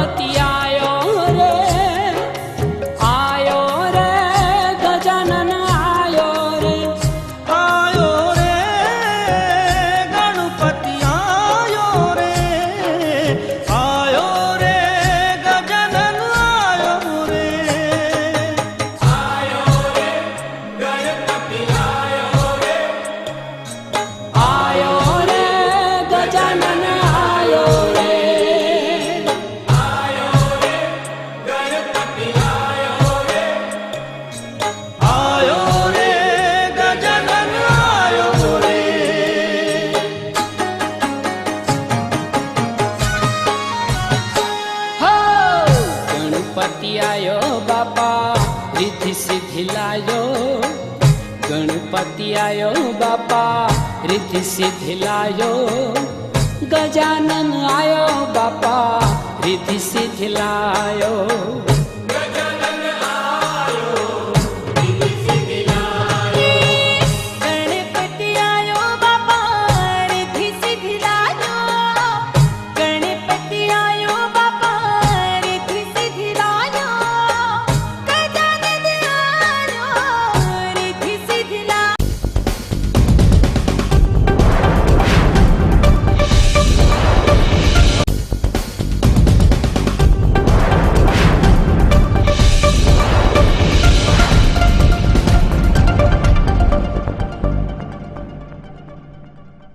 गणपति आयो रे गजानन आयो रे। आयो रे गणपति आयो रे गजानन आयो रे। आयो रे गणपति आयो रे। आयो रे गजानन आयो रे। आयो रे गणपति आयो रे। आयो रे गजानन आयो रे। हो गणपति आयो बापा रिद्धि सिद्धि लायो। गणपति आयो बापा रिद्धि सिद्धि लायो। गजानन आयो बापा रिद्धि सिद्धि लायो।